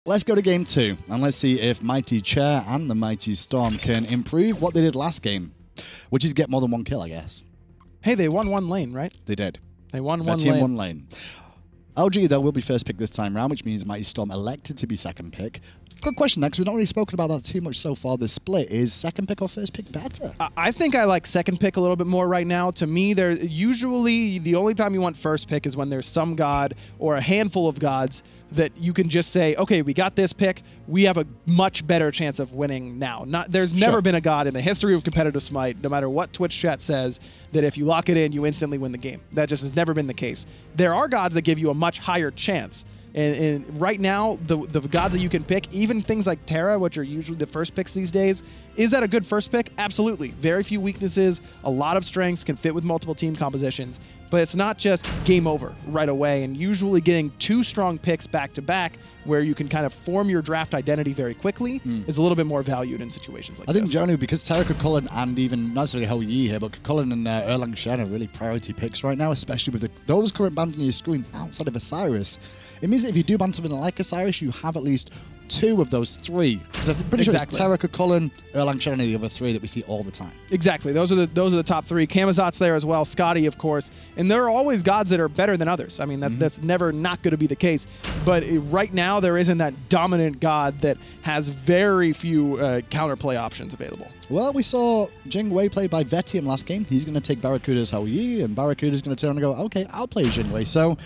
Let's go to game 2, and let's see if Mighty Chair and the Mighty Storm can improve what they did last game, which is get more than one kill, I guess. Hey, they won one lane, right? They did. They won one Vetium lane. one lane. LG, though, will be first pick this time round, which means Mighty Storm elected to be second pick. Good question, because we've not really spoken about that too much so far. The split is second pick or first pick better? I think I like second pick a little bit more right now. To me, usually the only time you want first pick is when there's some god or a handful of gods that you can just say, okay, we got this pick. We have a much better chance of winning now. There's never been a god in the history of competitive Smite, no matter what Twitch chat says, that if you lock it in, you instantly win the game. That just has never been the case. There are gods that give you a much higher chance. And right now, the gods that you can pick, even things like Terra, which are usually the first picks these days, is that a good first pick? Absolutely. Very few weaknesses, a lot of strengths, can fit with multiple team compositions. But it's not just game over right away. And usually getting 2 strong picks back-to-back where you can kind of form your draft identity very quickly is a little bit more valued in situations like this. I think generally because Terra, Chulainn, and even, not necessarily Hou-Yi here, but Chulainn and Erlang Shen are really priority picks right now, especially with those current bans on your screen outside of Osiris. It means that if you do ban something like Osiris, you have at least 2 of those 3. Because I'm pretty sure it's Terra, Chulainn, Erlang Shen, and the other 3 that we see all the time. Exactly. Those are the top 3. Camazot's there as well. Scotty, of course. And there are always gods that are better than others. I mean, that's never not going to be the case. But right now, there isn't that dominant god that has very few counterplay options available. Well, we saw Jing played by Vetium last game. He's going to take BaRRaCCuDDa's Hou-Yi, and BaRRaCCuDDa's going to turn and go, okay, I'll play Jing. So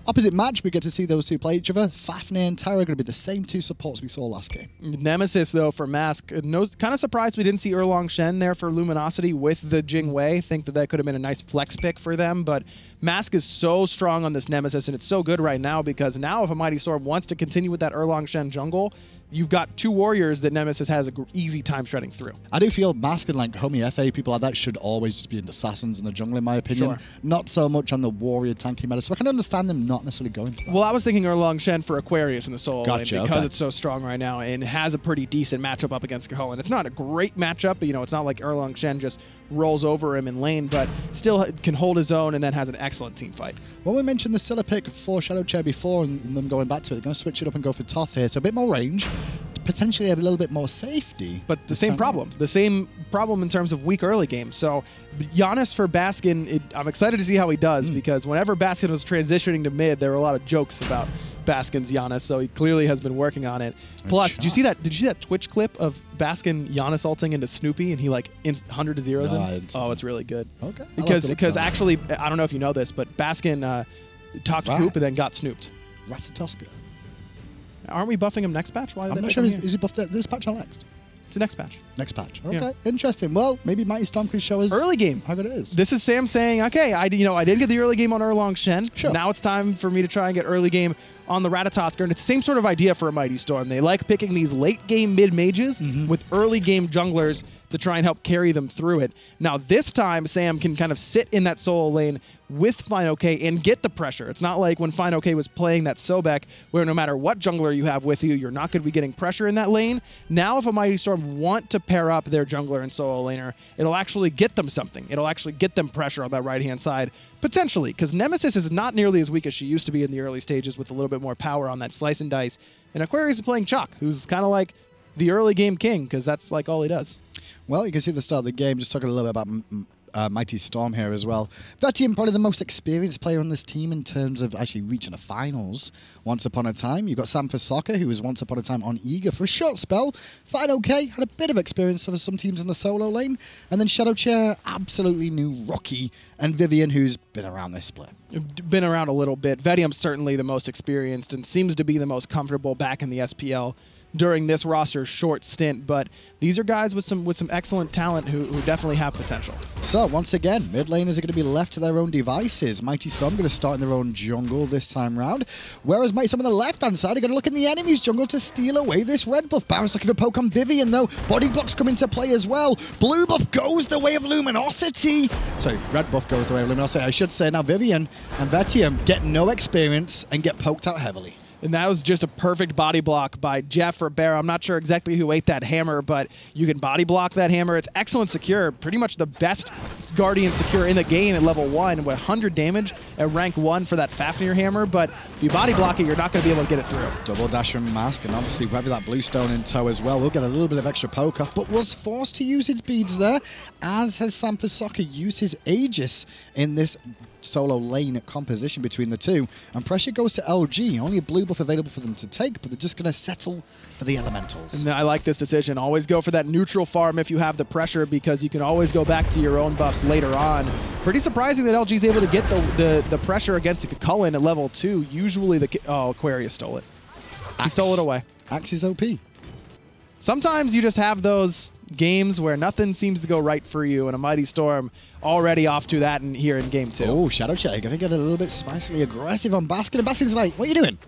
opposite match, we get to see those 2 play each other. Fafnir and Terra are going to be the same 2 supports we saw last game. Nemesis, though, for Mask. Kind of surprised we didn't see Erlang Shen there for Luminosity with the Jing Wei. Think that could have been a nice flex pick for them, but Mask is so strong on this Nemesis, and it's so good right now because now if a Mighty Storm wants to continue with that Erlang Shen jungle, you've got 2 warriors that Nemesis has an easy time shredding through. I do feel Baskin, like Homie FA, people like that should always just be in the assassins in the jungle, in my opinion. Sure. Not so much on the warrior tanky meta, so I can understand them not necessarily going for that. Well, I was thinking Erlang Shen for Aquarius in the solo lane because okay. it's so strong right now and has a pretty decent matchup up against Chulainn. It's not a great matchup, but it's not like Erlang Shen just rolls over him in lane, but still can hold his own and then has an excellent team fight. Well, we mentioned the Scylla pick for ShadowChair before and them going back to it. They're going to switch it up and go for Thoth here, so a bit more range, potentially a little bit more safety. But the same problem. The same problem in terms of weak early game. So Janus for Baskin, I'm excited to see how he does because whenever Baskin was transitioning to mid, there were a lot of jokes about Baskin's Janus, so he clearly has been working on it. Plus, did you see that Twitch clip of Baskin Janus ulting into Snoopy and he like 100 to zeros him? Oh, it's really good. Okay. Because actually, I don't know if you know this, but Baskin talked poop and then got snooped. Ratatoskr. Aren't we buffing him next patch? Why I'm not sure. Is he buffed this patch or next? It's the next patch. Next patch. Okay, interesting. Well, maybe Mighty Storm could show us early game how it is. This is Sam saying, okay, I didn't get the early game on Erlang Shen. Sure. Now it's time for me to try and get early game on the Ratatoskr, and it's the same sort of idea for a Mighty Storm. They like picking these late game mid mages with early game junglers to try and help carry them through it. Now this time, Sam can kind of sit in that solo lane with fineokay and get the pressure. It's not like when fineokay was playing that Sobek, where no matter what jungler you have with you, you're not going to be getting pressure in that lane. Now if a Mighty Storm want to pair up their jungler and solo laner, it'll actually get them something. It'll actually get them pressure on that right-hand side, potentially, because Nemesis is not nearly as weak as she used to be in the early stages with a little bit more power on that slice and dice. And Aquarius is playing Chaac, who's kind of like the early game king, because that's like all he does. Well, you can see at the start of the game, just talking a little bit about Mighty Storm here as well. Vetium, probably the most experienced player on this team in terms of actually reaching the finals once upon a time. You've got Sam for Soccer, who was once upon a time on Eager for a short spell. fineokay had a bit of experience for some teams in the solo lane. And then ShadowChair, absolutely new rookie. And Vivian, who's been around this split. Been around a little bit. Vetium's certainly the most experienced and seems to be the most comfortable back in the SPL during this roster's short stint, but these are guys with some excellent talent who definitely have potential. So once again, mid laners are going to be left to their own devices. Mighty Storm going to start in their own jungle this time round, whereas Mighty Storm on the left-hand side are going to look in the enemy's jungle to steal away this red buff. BaRRa's looking for poke on Vivian though. Body blocks come into play as well. Blue buff goes the way of Luminosity. Sorry, red buff goes the way of Luminosity. I should say now Vivian and Vetium get no experience and get poked out heavily. And that was just a perfect body block by Jeff or BaRRa. I'm not sure exactly who ate that hammer, but you can body block that hammer. It's excellent secure, pretty much the best Guardian secure in the game at level 1 with 100 damage at rank 1 for that Fafnir hammer, but if you body block it, you're not going to be able to get it through. Double dash from Mask, and obviously having that blue stone in tow as well. We'll get a little bit of extra poke off, but was forced to use his beads there, as has SmiteVOD used his Aegis in this solo lane composition between the two, and pressure goes to LG. Only a blue buff available for them to take, but they're just going to settle for the elementals. And I like this decision. Always go for that neutral farm if you have the pressure, because you can always go back to your own buffs later on. Pretty surprising that LG's able to get the pressure against a Chulainn at level 2. Usually Aquarius stole it. He stole it away. Axe is OP. Sometimes you just have those games where nothing seems to go right for you, and a Mighty Storm already off to that here in game 2. Oh, ShadowChair going to get a little bit spicily aggressive on Baskin, and Baskin's like, what are you doing?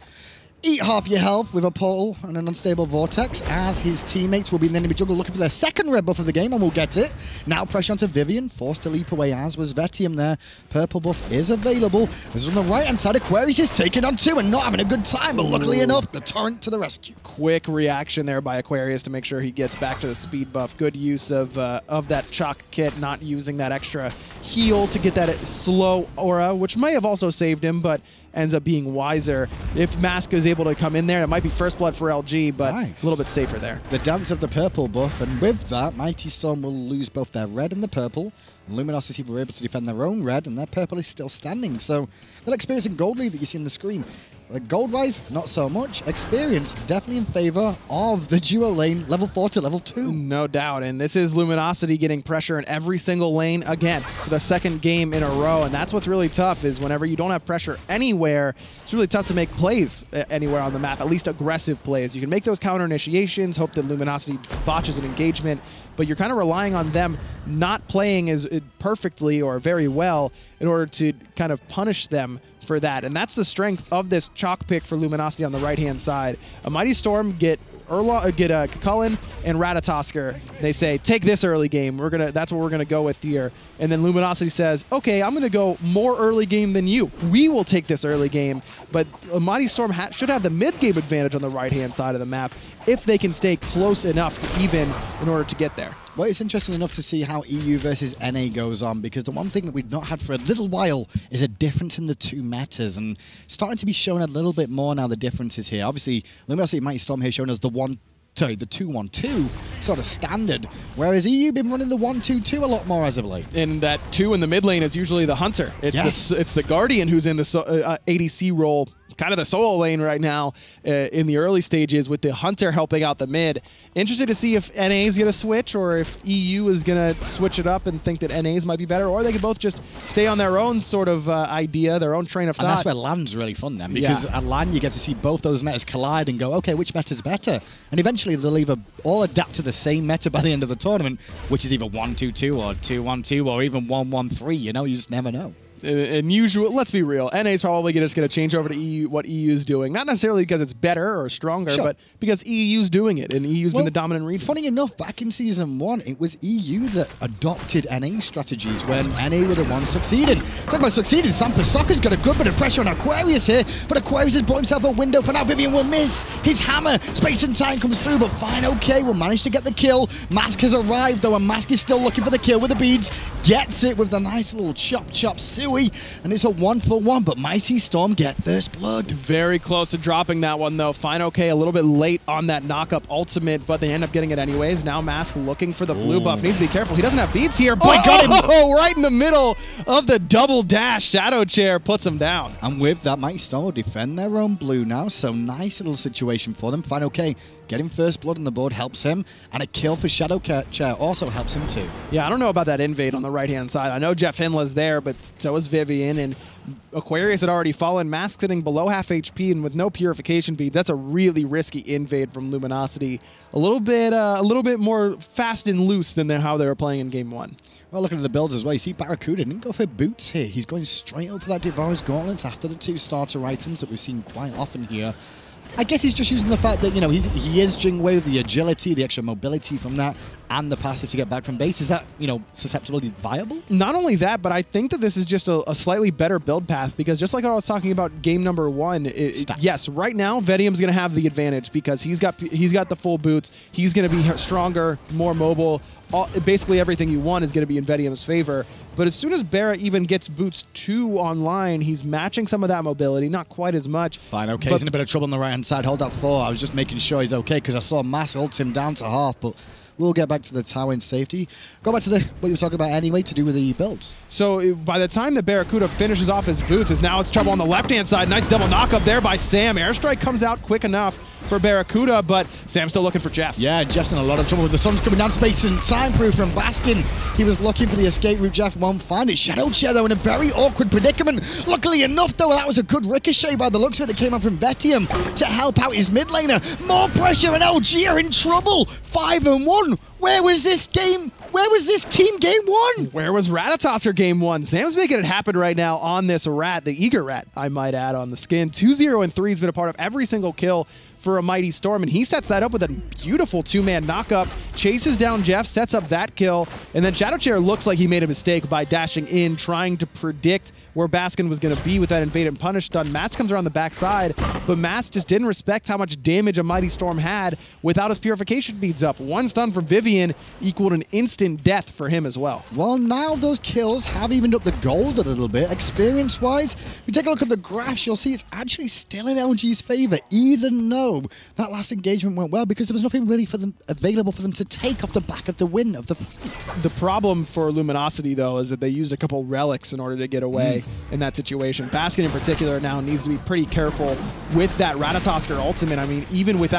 Eat half your health with a portal and an unstable vortex, as his teammates will be in the enemy jungle looking for their second red buff of the game, and will get it. Now pressure onto Vivian, forced to leap away, as was Vetium there. Purple buff is available. This is on the right-hand side. Aquarius is taking on 2 and not having a good time, but luckily enough, the torrent to the rescue. Quick reaction there by Aquarius to make sure he gets back to the speed buff. Good use of that Chaac kit, not using that extra heal to get that slow aura, which may have also saved him, but ends up being wiser. If Mask is able to come in there, it might be first blood for LG, but nice. A little bit safer there. The dance of the purple buff, and with that, Mighty Storm will lose both their red and the purple. Luminosity were able to defend their own red, and their purple is still standing. So, that experience in gold lead that you see on the screen, gold-wise, not so much. Experience definitely in favor of the duo lane, level 4 to level 2. No doubt, and this is Luminosity getting pressure in every single lane, again, for the second game in a row, and that's what's really tough, is whenever you don't have pressure anywhere, it's really tough to make plays anywhere on the map, at least aggressive plays. You can make those counter initiations, hope that Luminosity botches an engagement, but you're kind of relying on them not playing as perfectly or very well in order to kind of punish them for that. And that's the strength of this Chaac pick for Luminosity on the right-hand side. A Mighty Storm get Chulainn and Ratatoskr. They say, take this early game. That's what we're gonna go with here. And then Luminosity says, okay, I'm gonna go more early game than you. We will take this early game, but a Mighty Storm should have the mid-game advantage on the right-hand side of the map if they can stay close enough to even in order to get there. Well, it's interesting enough to see how EU versus NA goes on, because the one thing that we've not had for a little while is a difference in the two metas, and starting to be shown a little bit more now, the differences here. Obviously, Luminosity and Mighty Storm here showing us the 2-1-2 sort of standard, whereas EU been running the 1-2-2 a lot more as of late. And that 2 in the mid lane is usually the Hunter. It's the Guardian who's in the ADC role, kind of the solo lane right now in the early stages, with the Hunter helping out the mid. Interested to see if NA is going to switch, or if EU is going to switch it up and think that NAs might be better, or they could both just stay on their own sort of idea, their own train of thought. And that's where LAN's really fun then, because at LAN you get to see both those metas collide and go, okay, which meta's better? And eventually they'll either all adapt to the same meta by the end of the tournament, which is either 1-2-2 or 2-1-2 or even 1-1-3, you know, you just never know. And let's be real, NA is probably just going to change over to EU, what EU is doing. Not necessarily because it's better or stronger, but because EU's doing it, and EU's been the dominant region. Funny enough, back in Season 1, it was EU that adopted NA strategies when NA were the ones succeeding. Talking about succeeding, SmiteVOD's got a good bit of pressure on Aquarius here, but Aquarius has bought himself a window for now. Vivian will miss his hammer. Space and time comes through, but fineokay will manage to get the kill. Mask has arrived, though, and Mask is still looking for the kill with the beads. Gets it with the nice little chop suey. And it's a 1-for-1, but Mighty Storm get first blood. Very close to dropping that one, though. fineokay a little bit late on that knock-up ultimate, but they end up getting it anyways. Now Mask looking for the blue buff. Needs to be careful. He doesn't have beads here. Boy, got him right in the middle of the double dash. ShadowChair puts him down. And with that, Mighty Storm will defend their own blue now, so nice little situation for them. fineokay getting first blood on the board helps him, and a kill for ShadowChair also helps him too. Yeah, I don't know about that invade on the right-hand side. I know JeffHindla's there, but so is Vivian, and Aquarius had already fallen. Mask sitting below half HP and with no purification beads. That's a really risky invade from Luminosity. A little bit more fast and loose than how they were playing in Game 1. Well, looking at the builds as well, you see BaRRaCCuDDa didn't go for boots here. He's going straight up for that Devourer's Gauntlets after the 2 starter items that we've seen quite often here. I guess he's just using the fact that, you know, he is Jing with the agility, the extra mobility from that, and the passive to get back from base. Is that, you know, susceptibility viable? Not only that, but I think that this is just a slightly better build path, because just like I was talking about game number 1, yes, right now Vetium's going to have the advantage because he's got the full boots. He's going to be stronger, more mobile. Basically everything you want is going to be in Vetium's favor. But as soon as BaRRa even gets boots 2 online, he's matching some of that mobility, not quite as much. Fineokay, he's in a bit of trouble on the right-hand side. Hold that 4. I was just making sure he's okay because I saw Mask ult him down to half, but we'll get back to the tower in safety. Go back to what you were talking about anyway, to do with the builds. So by the time that BaRRaCCuDDa finishes off his boots, it's trouble on the left-hand side. Nice double knock up there by Sam. Airstrike comes out quick enough for BaRRaCCuDDa, but Sam's still looking for Jeff. Yeah, Jeff's in a lot of trouble with the sun's coming down. Space and time through from Baskin. He was looking for the escape route. Jeff won't find it. ShadowChair, though, in a very awkward predicament. Luckily enough, though, that was a good ricochet by the looks of it that came out from Vetium to help out his mid laner. More pressure, and LG are in trouble. 5-1. Where was this game? Where was this team game 1? Where was Ratatoskr game 1? Sam's making it happen right now on this rat, the eager rat, I might add, on the skin. 2-0 and 3 has been a part of every single kill for a Mighty Storm, and he sets that up with a beautiful 2-man knockup, chases down Jeff, sets up that kill, and then ShadowChair looks like he made a mistake by dashing in, trying to predict where Baskin was going to be with that invade and punish stun. Mats comes around the backside, but Mats just didn't respect how much damage a Mighty Storm had without his purification beads up. 1 stun from Vivian equaled an instant death for him as well. Well, now those kills have evened up the gold a little bit. Experience-wise, if you take a look at the graphs, you'll see it's actually still in LG's favor, even though that last engagement went well, because there was nothing really available for them to take off the back of the win of the fight. The problem for Luminosity, though, is that they used a couple relics in order to get away in that situation. Baskin in particular now needs to be pretty careful with that Ratatoskr ultimate. I mean, even with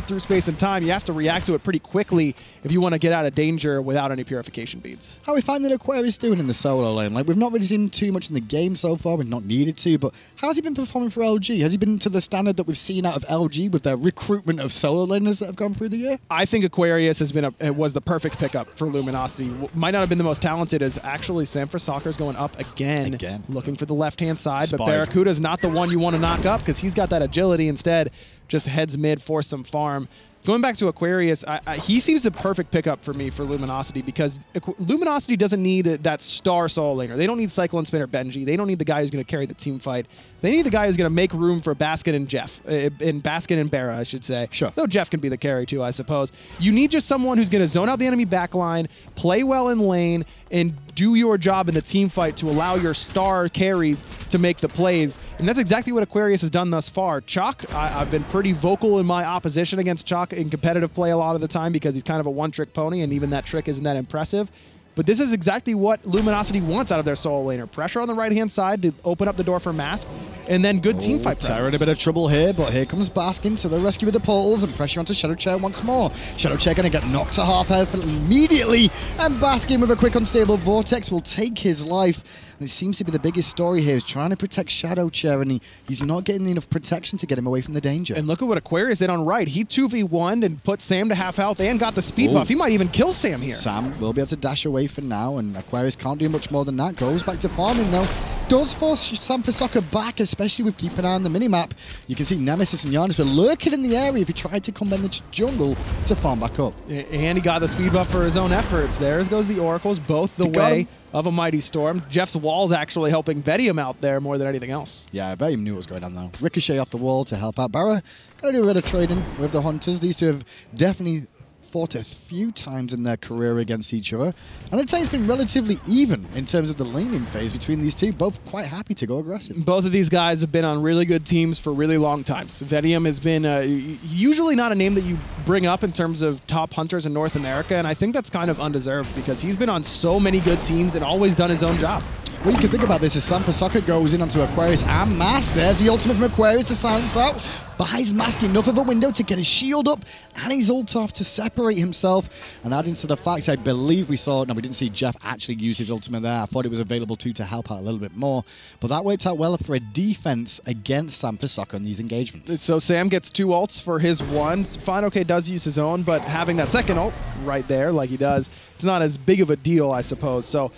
through space and time, you have to react to it pretty quickly if you want to get out of danger without any purification beads. How we find that Aquarius doing in the solo lane? Like, we've not really seen too much in the game so far. We've not needed to, but how's he been performing for LG? Has he been to the standard that we've seen out of LG with their recruitment of solo laners that have gone through the year? I think Aquarius was the perfect pickup for Luminosity. Might not have been the most talented, as actually SmiteVOD's going up again, looking for the left-hand side, but BaRRaCCuDDa is not the one you want to knock up because he's got that agility. Instead, just heads mid for some farm. Going back to Aquarius, he seems the perfect pickup for me for Luminosity, because Luminosity doesn't need that star solo laner. They don't need Cyclone Spin or Benji. They don't need the guy who's going to carry the team fight. They need the guy who's going to make room for Baskin and Jeff. Baskin and BaRRa, I should say. Sure. Though Jeff can be the carry too, I suppose. You need just someone who's going to zone out the enemy backline, play well in lane, and do your job in the team fight to allow your star carries to make the plays. And that's exactly what Aquarius has done thus far. Chaac, I've been pretty vocal in my opposition against Chaac in competitive play a lot of the time, because he's kind of a one-trick pony, and even that trick isn't that impressive. But this is exactly what Luminosity wants out of their solo laner. Pressure on the right-hand side to open up the door for Mask, and then good team fight presence. Terra in a bit of trouble here, but here comes Baskin to the rescue with the portals, and pressure onto ShadowChair once more. ShadowChair going to get knocked to half health immediately, and Baskin with a quick unstable vortex will take his life. And it seems to be the biggest story here, is trying to protect ShadowChair, and he's not getting enough protection to get him away from the danger. And look at what Aquarius did on right. He 2v1'd and put Sam to half health and got the speed buff. He might even kill Sam here. Sam will be able to dash away for now, and Aquarius can't do much more than that. Goes back to farming, though. Does force FaFnir back, especially with keeping an eye on the minimap. You can see Nemesis and Janus were lurking in the area if he tried to come in the jungle to farm back up. And he got the speed buff for his own efforts. There goes the Oracles, both the way of a Mighty Storm. Jeff's wall's actually helping Vetium out there more than anything else. Yeah, Vetium knew what was going on, though. Ricochet off the wall to help out BaRRa. Gotta do a bit of trading with the Hunters. These two have definitely fought a few times in their career against each other, and I'd say it's been relatively even in terms of the laning phase between these two, both quite happy to go aggressive. Both of these guys have been on really good teams for really long times. Vetium has been usually not a name that you bring up in terms of top hunters in North America, and I think that's kind of undeserved, because he's been on so many good teams and always done his own job. What you can think about this is FaFnir goes in onto Aquarius and Mask. There's the ultimate from Aquarius to silence out. Buys Mask enough of a window to get his shield up and his ult off to separate himself. And adding to the fact, I believe we didn't see Jeff actually use his ultimate there. I thought it was available too to help out a little bit more. But that worked out well for a defense against FaFnir in these engagements. So Sam gets 2 ults for his one. fineokay does use his own, but having that second ult right there like he does, it's not as big of a deal, I suppose. So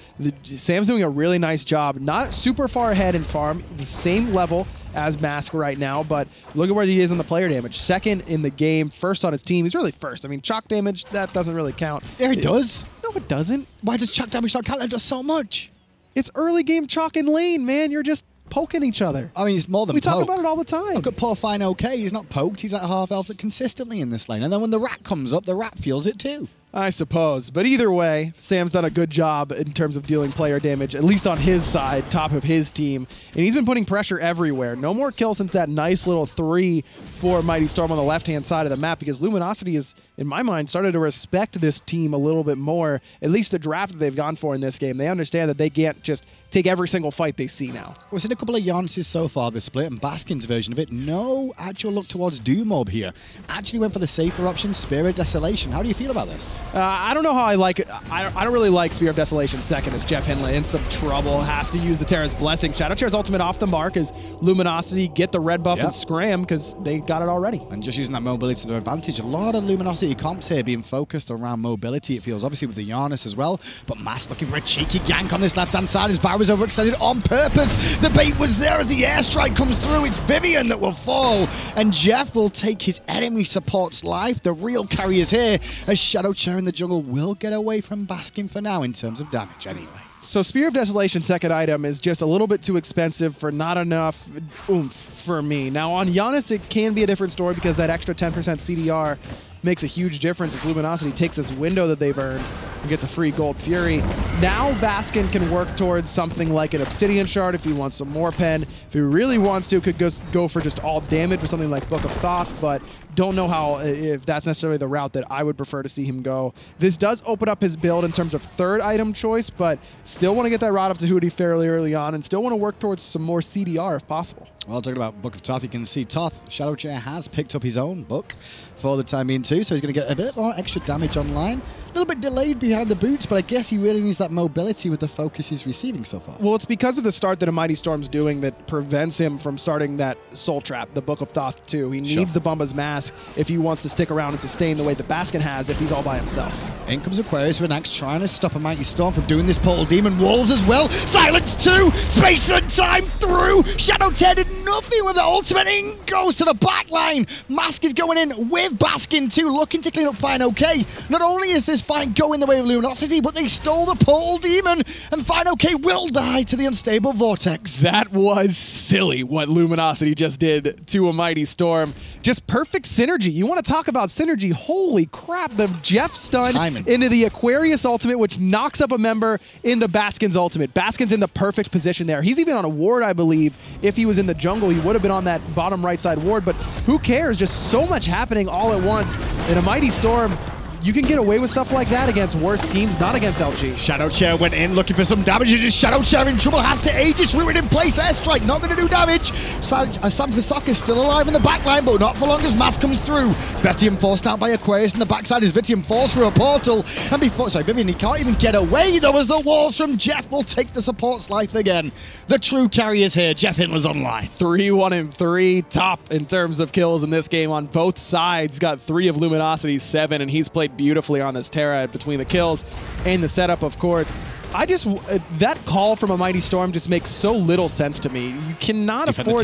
Sam's doing a really nice job. Not super far ahead in farm, the same level as Mask right now, but look at where he is in the player damage. Second in the game, first on his team. He's really first. I mean, Chaac damage, that doesn't really count. Yeah, he does. No, it doesn't. Why does Chaac damage not count? That does so much. It's early game Chaac and lane, man. You're just poking each other. I mean, it's more than we poke. talk about it all the time. Look at poor fineokay. He's not poked. He's at half health consistently in this lane. And then when the rat comes up, the rat feels it too. I suppose. But either way, Sam's done a good job in terms of dealing player damage, at least on his side, top of his team. And he's been putting pressure everywhere. No more kills since that nice little 3 for Mighty Storm on the left-hand side of the map, because Luminosity is, in my mind, started to respect this team a little bit more, at least the draft that they've gone for in this game. They understand that they can't just take every single fight they see now. We've seen a couple of Januses so far this split, and Baskin's version of it. No actual look towards Doom Orb here. Actually went for the safer option, Spear of Desolation. How do you feel about this? I don't know how I like it. I don't really like Spear of Desolation second, as JeffHindla in some trouble. Has to use the Terra's Blessing. ShadowChair's ultimate off the mark as Luminosity get the red buff and scram because they got it already. And just using that mobility to their advantage. A lot of Luminosity comps here being focused around mobility, it feels, obviously with the Janus as well. But Mask looking for a cheeky gank on this left-hand side as BaRRa was overextended on purpose. The bait was there as the airstrike comes through. It's Vivian that will fall. And Jeff will take his enemy support's life. The real carry is here as ShadowChair in the jungle will get away from Baskin for now in terms of damage anyway. So Spear of Desolation second item is just a little bit too expensive for not enough oomph for me. Now on Janus it can be a different story because that extra 10% CDR makes a huge difference as Luminosity takes this window that they've earned and gets a free Gold Fury. Now Baskin can work towards something like an Obsidian Shard if he wants some more pen. If he really wants to, could go for just all damage with something like Book of Thoth, but don't know how, if that's necessarily the route that I would prefer to see him go. This does open up his build in terms of third item choice, but still want to get that Ratatoskr fairly early on and still want to work towards some more CDR if possible. Well, talking about Book of Thoth, you can see Thoth, ShadowChair has picked up his own book for the time being too, so he's going to get a bit more extra damage online. A little bit delayed behind the boots, but I guess he really needs that mobility with the focus he's receiving so far. Well, it's because of the start that a Mighty Storm's doing that prevents him from starting that Soul Trap, the Book of Thoth too. He needs the Bumba's Mask if he wants to stick around and sustain the way that Baskin has if he's all by himself. In comes Aquarius with an axe trying to stop a Mighty Storm from doing this. Portal Demon walls as well. Silence 2, space and time through. ShadowChair did nothing with the ultimate. In goes to the back line. Mask is going in with Baskin too, looking to clean up fineokay. Not only is this fight going the way of Luminosity, but they stole the Portal Demon, and fineokay will die to the unstable vortex. That was silly what Luminosity just did to a Mighty Storm. Just perfect synergy. You want to talk about synergy? Holy crap, the Jeff stun into the Aquarius ultimate, which knocks up a member into Baskin's ultimate. Baskin's in the perfect position there. He's even on a ward, I believe. If he was in the jungle, he would have been on that bottom right side ward, but who cares? Just so much happening all at once. In a Mighty Storm, you can get away with stuff like that against worse teams, not against LG. ShadowChair went in looking for some damage. It is ShadowChair in trouble. Has to Aegis Ruin in place. Airstrike not going to do damage. SmiteVOD is still alive in the backline, but not for long as Mask comes through. Vetium forced out by Aquarius in the backside as Vetium falls through a portal. And before, Vivian, he can't even get away though as the walls from Jeff will take the support's life again. The true carry is here. JeffHindla's online. 3-1-3, top in terms of kills in this game on both sides. Got 3 of Luminosity's 7, and he's played beautifully on this Terra between the kills and the setup, of course. That call from a Mighty Storm just makes so little sense to me. You cannot afford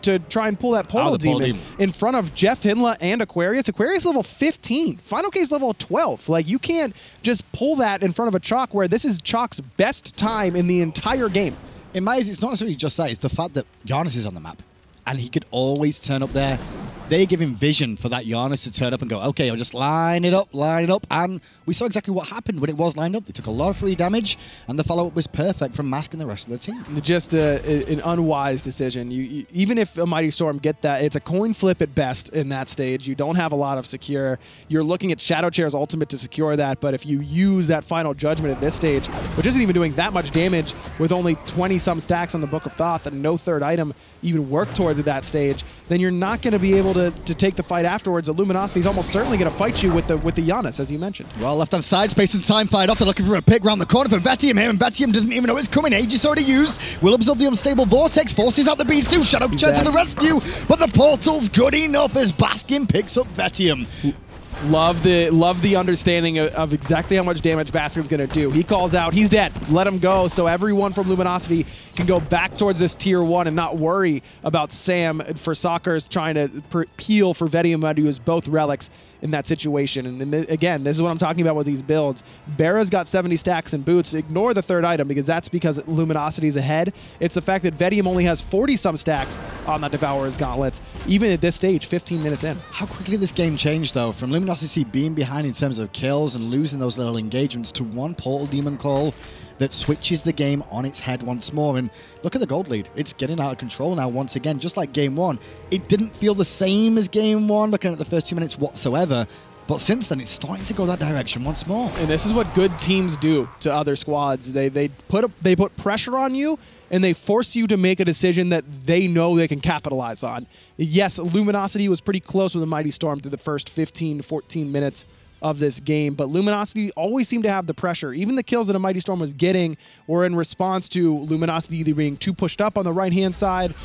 to try and pull that Portal Demon in front of JeffHindla and Aquarius. Aquarius level 15. fineokay's level 12. Like, you can't just pull that in front of a Chaac where this is Chaac's best time in the entire game. In my eyes, it's not necessarily just that. It's the fact that Janus is on the map, and he could always turn up there. They give him vision for that Janus to turn up and go, okay, I'll just line it up, and we saw exactly what happened when it was lined up. They took a lot of free damage, and the follow-up was perfect from Mask and the rest of the team. Just an unwise decision. Even if a Mighty Storm get that, it's a coin flip at best in that stage. You don't have a lot of secure. You're looking at ShadowChair's ultimate to secure that, but if you use that final judgment at this stage, which isn't even doing that much damage with only 20-some stacks on the Book of Thoth and no third item even work towards at that stage, then you're not going to be able to take the fight afterwards. The Luminosity is almost certainly going to fight you with the Janus, as you mentioned. Well, left-hand side, space and time fight off. They're looking for a pick round the corner for Vetium here, and Vetium doesn't even know it's coming. Aegis already used. Will absorb the unstable vortex, forces out the beast too. ShadowChair to the rescue, but the portal's good enough as Baskin picks up Vetium. Love the understanding of exactly how much damage Baskin's going to do. He calls out, he's dead, let him go, so everyone from Luminosity can go back towards this tier 1 and not worry about Sam for Soccer's trying to peel for Vetium to use both relics in that situation. And again, this is what I'm talking about with these builds. BaRRa's got 70 stacks and boots. Ignore the third item because that's because Luminosity's ahead. It's the fact that Vetium only has 40-some stacks on that Devourer's Gauntlets, even at this stage, 15 minutes in. How quickly this game changed, though, from Luminosity being behind in terms of kills and losing those little engagements to one Portal Demon call that switches the game on its head once more. And look at the gold lead. It's getting out of control now once again, just like game 1. It didn't feel the same as game 1, looking at the first 2 minutes whatsoever. But since then, it's starting to go that direction once more. And this is what good teams do to other squads. They put pressure on you, and they force you to make a decision that they know they can capitalize on. Yes, Luminosity was pretty close with a Mighty Storm through the first 15 to 14 minutes of this game, but Luminosity always seemed to have the pressure. Even the kills that a Mighty Storm was getting were in response to Luminosity either being too pushed up on the right-hand side,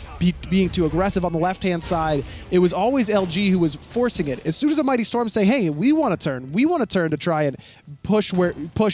being too aggressive on the left-hand side. It was always LG who was forcing it. As soon as a Mighty Storm say, hey, we want to turn to try and push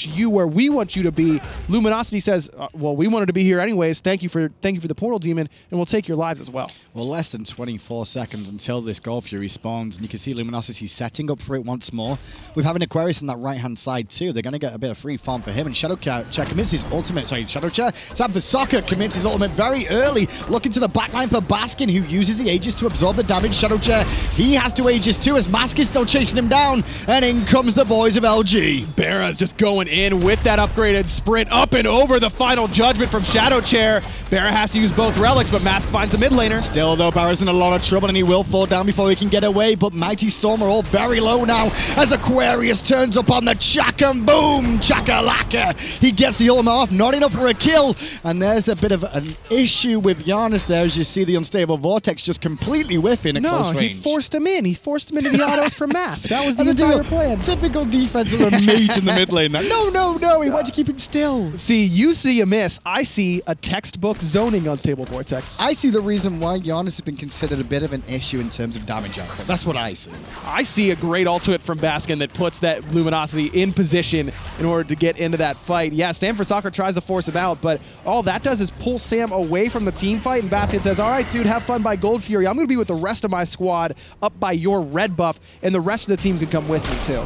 you where we want you to be, Luminosity says, well, we wanted to be here anyways. Thank you for the Portal Demon, and we'll take your lives as well. Well, less than 24 seconds until this Gold Fury spawns, and you can see Luminosity setting up for it once more. With having Aquarius on that right-hand side too, they're going to get a bit of free farm for him, and ShadowChair commits his ultimate, ShadowChair, SmiteVOD commits his ultimate very early, looking to the backline for Baskin, who uses the Aegis to absorb the damage. ShadowChair, he has to Aegis too, as Mask is still chasing him down, and in comes the boys of LG. BaRRa's just going in with that upgraded sprint up and over the final judgment from ShadowChair. BaRRa has to use both relics, but Mask finds the mid laner. Still though, BaRRa's in a lot of trouble, and he will fall down before he can get away, but Mighty Storm are all very low now, as Aquarius turns up on the Chaac, and boom, Chaka-laka. He gets the ultimate off, not enough for a kill, and there's a bit of an issue with Janus there, as you see the unstable Vortex just completely whiffing at close range. No, he forced him in. He forced him into the autos for Mask. That was the entire plan. Typical defense of a mage in the mid lane. No, he wanted to keep him still. See, you see a miss. I see a textbook zoning unstable Vortex. I see the reason why Janus has been considered a bit of an issue in terms of damage output. That's what I see. I see a great ultimate from Baskin that puts that Luminosity in position in order to get into that fight. Yeah, Sam for Soccer tries to force him out, but all that does is pull Sam away from the team fight, and Baskin says, all right, dude, have fun by Gold Fury. I'm going to be with the rest of my squad up by your red buff, and the rest of the team can come with me too.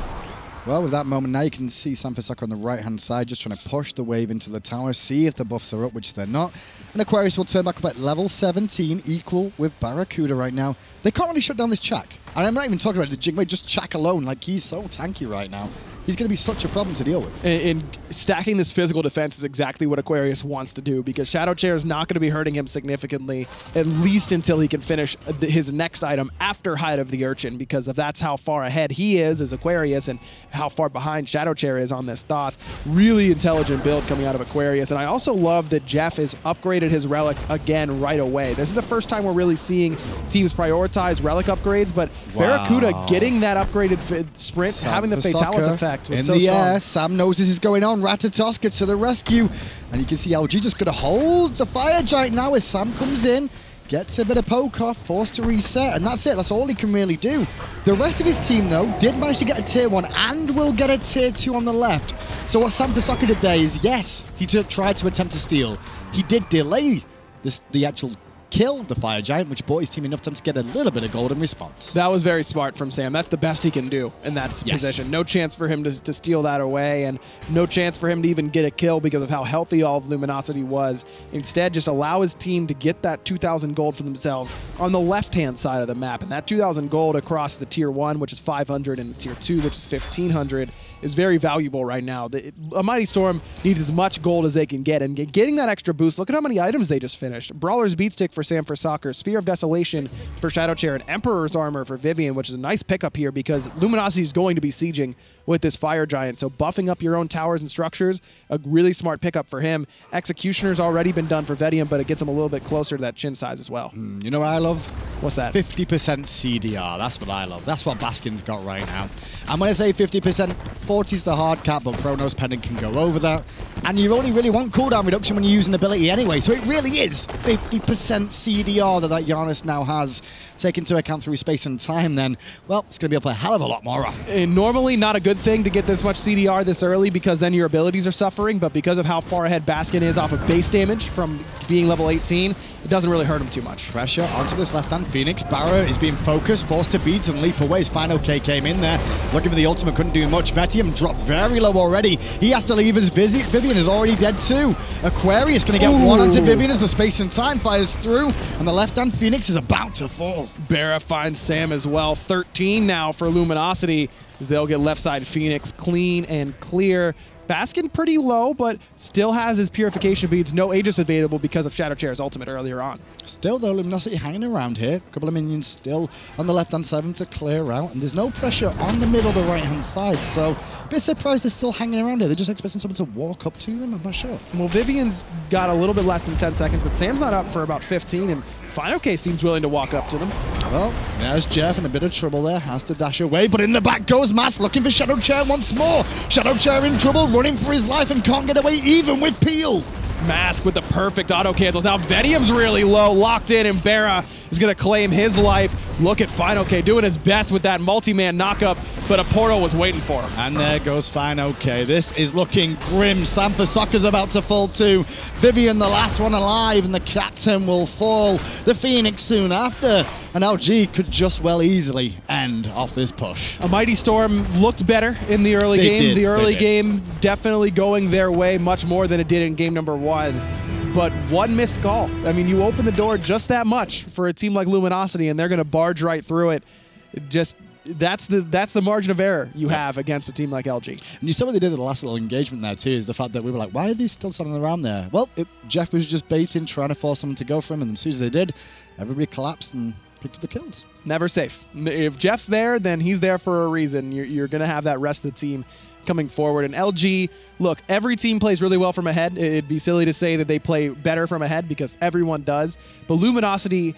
Well, with that moment, now you can see Sam for Soccer on the right-hand side, just trying to push the wave into the tower, see if the buffs are up, which they're not. And Aquarius will turn back up at level 17, equal with BaRRaCCuDDa right now. They can't really shut down this Chaac. And I'm not even talking about the Jing, just Chaac alone. Like, he's so tanky right now. He's going to be such a problem to deal with. And stacking this physical defense is exactly what Aquarius wants to do, because ShadowChair is not going to be hurting him significantly, at least until he can finish his next item after Hide of the Urchin, because that's how far ahead he is as Aquarius and how far behind ShadowChair is on this Thoth. Really intelligent build coming out of Aquarius. And I also love that Jeff has upgraded his relics again right away. This is the first time we're really seeing teams prioritize relic upgrades, but BaRRaCCuDDa getting that upgraded sprint, having the Fatalis effect. In the air, Sam knows this is going on. Ratatoskr to the rescue. And you can see LG just going to hold the Fire Giant now as Sam comes in, gets a bit of poke off, forced to reset, and that's it. That's all he can really do. The rest of his team, though, did manage to get a tier 1 and will get a tier 2 on the left. So what Sam for Soccer did there is, yes, he tried to attempt to steal. He did delay the actual kill the Fire Giant, which bought his team enough time to get a little bit of gold in response. That was very smart from Sam. That's the best he can do in that position. No chance for him to steal that away, and no chance for him to even get a kill because of how healthy all of Luminosity was. Instead, just allow his team to get that 2,000 gold for themselves on the left-hand side of the map. And that 2,000 gold across the tier 1, which is 500, and the tier 2, which is 1,500, is very valuable right now. A Mighty Storm needs as much gold as they can get, and getting that extra boost, look at how many items they just finished. Brawler's Beatstick for Sam for Soccer, Spear of Desolation for ShadowChair, and Emperor's Armor for Vivian, which is a nice pickup here because Luminosity is going to be sieging with this Fire Giant. So buffing up your own towers and structures, a really smart pickup for him. Executioner's already been done for Vetium, but it gets him a little bit closer to that chin size as well. You know what I love? What's that? 50% CDR. That's what I love. That's what Baskin's got right now. And when I say 50%, 40's the hard cap, but Chronos Pendant can go over that. And you only really want cooldown reduction when you use an ability anyway, so it really is 50% CDR that Janus now has. Take into account through space and time, then, well, it's going to be up a hell of a lot more often. And normally not a good thing to get this much CDR this early because then your abilities are suffering, but because of how far ahead Baskin is off of base damage from being level 18, it doesn't really hurt him too much. Pressure onto this left-hand Phoenix. BaRRaCCuDDa is being focused, forced to beat and leap away. His fineokay came in there, looking for the ultimate, couldn't do much. Vetium dropped very low already. He has to leave as Vivian is already dead too. Aquarius going to get one onto Vivian as the space and time fires through, and the left-hand Phoenix is about to fall. BaRRaCCuDDa finds Sam as well. 13 now for Luminosity as they'll get left side Phoenix clean and clear. Baskin pretty low, but still has his purification beads. No Aegis available because of ShadowChair's ultimate earlier on. Still, though, Luminosity hanging around here. A couple of minions still on the left-hand side to clear out, and there's no pressure on the middle of the right-hand side, so a bit surprised they're still hanging around here. They're just expecting someone to walk up to them, I'm not sure. Well, Vivian's got a little bit less than 10 seconds, but Sam's not up for about 15, and fineokay seems willing to walk up to them. Well, there's Jeff in a bit of trouble there, has to dash away, but in the back goes Mask, looking for ShadowChair once more. ShadowChair in trouble, running for his life, and can't get away even with Peel. Mask with the perfect auto cancels. Now Vetium's really low, locked in, and BaRRaCCuDDa is going to claim his life. Look at fineokay doing his best with that multi-man knockup, but a portal was waiting for him. And there goes fineokay. This is looking grim. SmiteVOD's about to fall too. Vivian, the last one alive, and the captain will fall. The Phoenix soon after. And LG could just well easily end off this push. A Mighty Storm looked better in the early game. The early game definitely going their way much more than it did in game number 1. But one missed call. I mean, you open the door just that much for a team like Luminosity, and they're going to barge right through it. That's the margin of error you have against a team like LG. And you saw what they did at the last little engagement there too, is the fact that we were like, why are these still standing around there? Well, Jeff was just baiting, trying to force someone to go for him, and as soon as they did, everybody collapsed and picked up the kills. Never safe. If Jeff's there, then he's there for a reason. You're going to have that rest of the team coming forward. And LG, look, every team plays really well from ahead. It'd be silly to say that they play better from ahead because everyone does. But Luminosity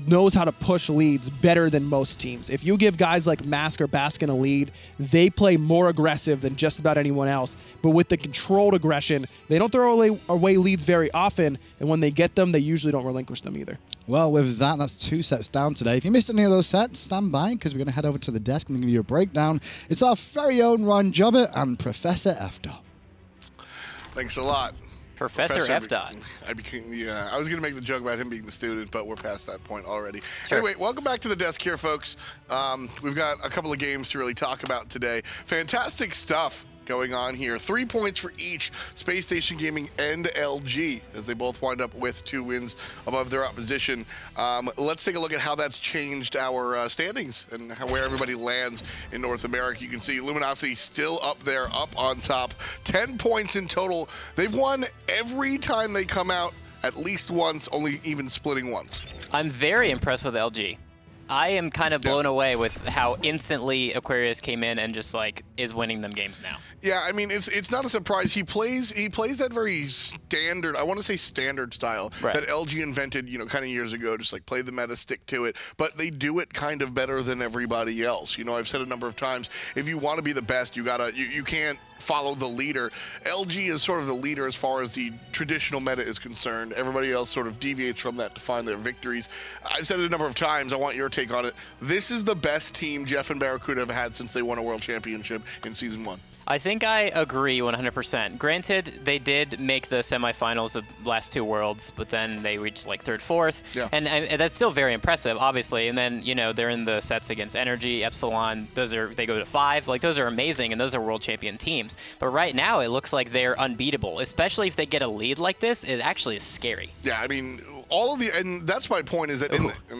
knows how to push leads better than most teams. If you give guys like Mask or Baskin a lead, they play more aggressive than just about anyone else. But with the controlled aggression, they don't throw away leads very often, and when they get them, they usually don't relinquish them either. Well, with that, that's 2 sets down today. If you missed any of those sets, stand by, because we're going to head over to the desk and give you a breakdown. It's our very own Ron Jobber and Professor F-Dot. Thanks a lot. Professor F-Dot. Yeah, I was going to make the joke about him being the student, but we're past that point already. Sure. Anyway, welcome back to the desk here, folks. We've got a couple of games to really talk about today. Fantastic stuff going on here. 3 points for each, Space Station Gaming and LG, as they both wind up with 2 wins above their opposition. Let's take a look at how that's changed our standings and where everybody lands in North America. You can see Luminosity still up there, up on top. 10 points in total. They've won every time they come out, at least once, only even splitting once. I'm very impressed with LG. I am kind of blown away with how instantly Aquarius came in and just like is winning them games now. Yeah, I mean it's not a surprise. He plays that very standard, I want to say standard style that LG invented, you know, kind of years ago. Just like play the meta, stick to it. But they do it kind of better than everybody else. You know, I've said a number of times, if you want to be the best, you can't follow the leader. LG is sort of the leader as far as the traditional meta is concerned. Everybody else sort of deviates from that to find their victories. I've said it a number of times. I want your take on it. This is the best team Jeff and BaRRaCCuDDa have had since they won a world championship in Season 1. I think I agree 100%. Granted, they did make the semifinals of last 2 worlds, but then they reached like 3rd, 4th, and that's still very impressive, obviously. And then, you know, they're in the sets against Energy, Epsilon. They go to 5. Like, those are amazing, and those are world champion teams. But right now, it looks like they're unbeatable, especially if they get a lead like this. It actually is scary. Yeah, I mean, all of the, and that's my point, is that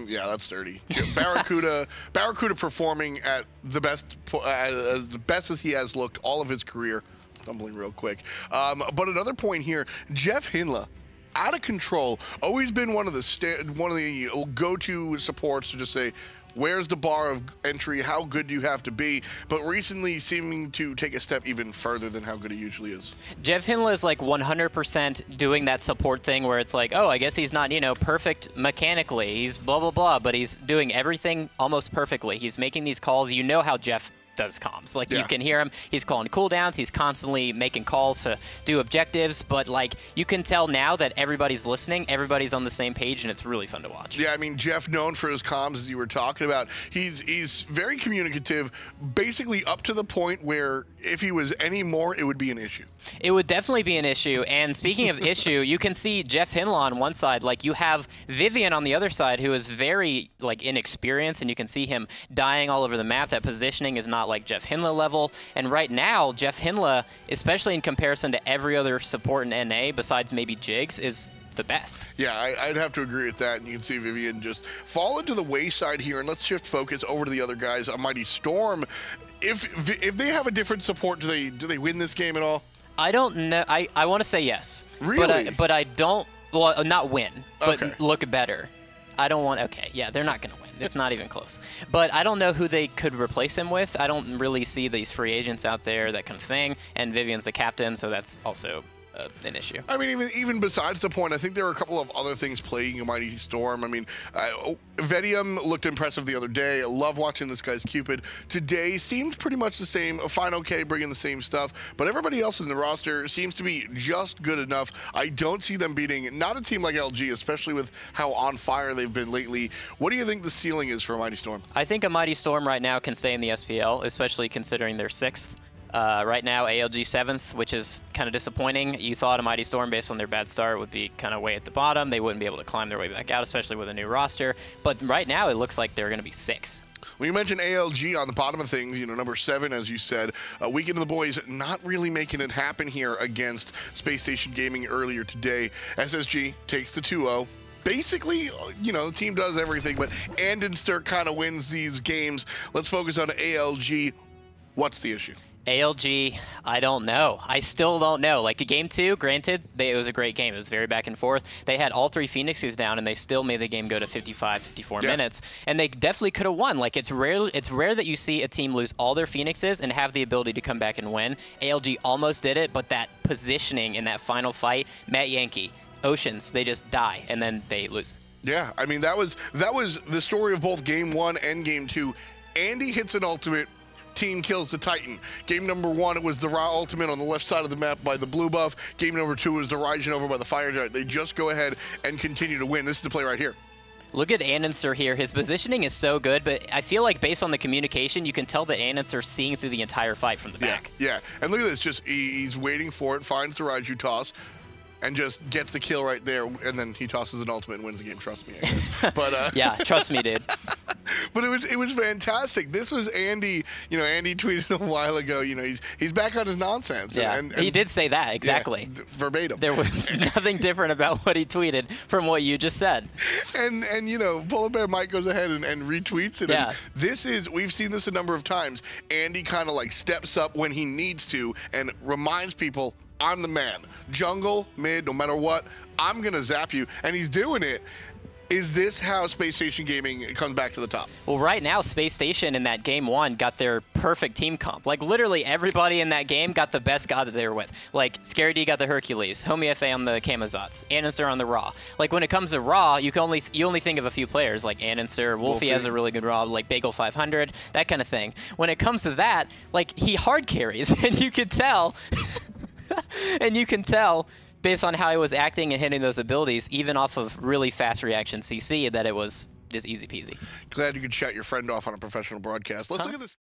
yeah, that's dirty. BaRRaCCuDDa performing at the best, as he has looked all of his career. Stumbling real quick. But another point here, JeffHindla, out of control. Always been one of the go-to supports to just say, where's the bar of entry? How good do you have to be? But recently seeming to take a step even further than how good he usually is. JeffHindla is like 100% doing that support thing where it's like, oh, I guess he's not, you know, perfect mechanically. He's blah, blah, blah, but he's doing everything almost perfectly. He's making these calls. You know how Jeff does comms. Like, you can hear him. He's calling cooldowns. He's constantly making calls to do objectives. But, like, you can tell now that everybody's listening. Everybody's on the same page, and it's really fun to watch. Yeah, I mean, Jeff, known for his comms, as you were talking about, he's very communicative, basically up to the point where if he was any more, it would be an issue. It would definitely be an issue. And speaking of issue, you can see JeffHindla on one side. Like, you have Vivian on the other side, who is very, like, inexperienced, and you can see him dying all over the map. That positioning is not like JeffHindla level. And right now, JeffHindla, especially in comparison to every other support in NA, besides maybe Jigs, is the best. Yeah, I'd have to agree with that. And you can see Vivian just fall into the wayside here. And let's shift focus over to the other guys. A Mighty Storm. If they have a different support, do they win this game at all? I don't know. I want to say yes. Really? But I don't. Well, not win, but look better. I don't want. Okay, yeah, they're not going to win. It's not even close. But I don't know who they could replace him with. I don't really see these free agents out there, that kind of thing. And Vivian's the captain, so that's also an issue. I mean, even besides the point, I think there are a couple of other things plaguing a Mighty Storm. I mean, Vetium looked impressive the other day. I love watching this guy's Cupid. Today seemed pretty much the same. fineokay bringing the same stuff, but everybody else in the roster seems to be just good enough. I don't see them beating not a team like LG, especially with how on fire they've been lately. What do you think the ceiling is for a Mighty Storm? I think a Mighty Storm right now can stay in the SPL, especially considering they're 6th. Right now, ALG 7th, which is kind of disappointing. You thought a Mighty Storm, based on their bad start, would be kind of way at the bottom. They wouldn't be able to climb their way back out, especially with a new roster. But right now, it looks like they're going to be 6. When you mentioned ALG on the bottom of things, you know, number 7, as you said, Weekend of the Boys not really making it happen here against Space Station Gaming earlier today. SSG takes the 2-0. Basically, you know, the team does everything, but Andenster kind of wins these games. Let's focus on ALG. What's the issue? ALG, I don't know. I still don't know. Like, the game 2, granted, it was a great game. It was very back and forth. They had all 3 Phoenixes down, and they still made the game go to 55, 54 minutes. And they definitely could have won. Like, it's rare that you see a team lose all their Phoenixes and have the ability to come back and win. ALG almost did it, but that positioning in that final fight, Matt Yankee, Oceans, they just die, and then they lose. Yeah, I mean, that was the story of both Game 1 and Game 2. Andy hits an ultimate. Team kills the Titan. Game number 1, it was the Ra ultimate on the left side of the map by the blue buff. Game number 2 was the Raijin over by the fire giant. They just go ahead and continue to win. This is the play right here. Look at Andenster here. His positioning is so good, but I feel like based on the communication, you can tell that Andenster's seeing through the entire fight from the back. Yeah, and look at this. Just he's waiting for it, finds the Raiju toss, and just gets the kill right there, and then he tosses an ultimate and wins the game. Trust me, I guess. But yeah, trust me, dude. But it was fantastic. This was Andy. You know, Andy tweeted a while ago. You know, he's back on his nonsense. Yeah, and he did say that exactly, verbatim. There was nothing different about what he tweeted from what you just said. And you know, Polar Bear Mike goes ahead and retweets it. Yeah. And we've seen this a number of times. Andy kind of like steps up when he needs to and reminds people, I'm the man. Jungle, mid, no matter what, I'm going to zap you. And he's doing it. Is this how Space Station Gaming comes back to the top? Well, right now, Space Station in that game 1 got their perfect team comp. Like, literally everybody in that game got the best god that they were with. Like, Scary D got the Hercules, Homie FA on the Kamazats, Andenster on the Raw. Like, when it comes to Raw, you only think of a few players, like Andenster, Wolfie has a really good Raw, like Bagel 500, that kind of thing. When it comes to that, like, he hard carries, and you could tell... and you can tell, based on how he was acting and hitting those abilities, even off of really fast reaction CC, that it was just easy peasy. Glad you could shut your friend off on a professional broadcast. Let's look at this.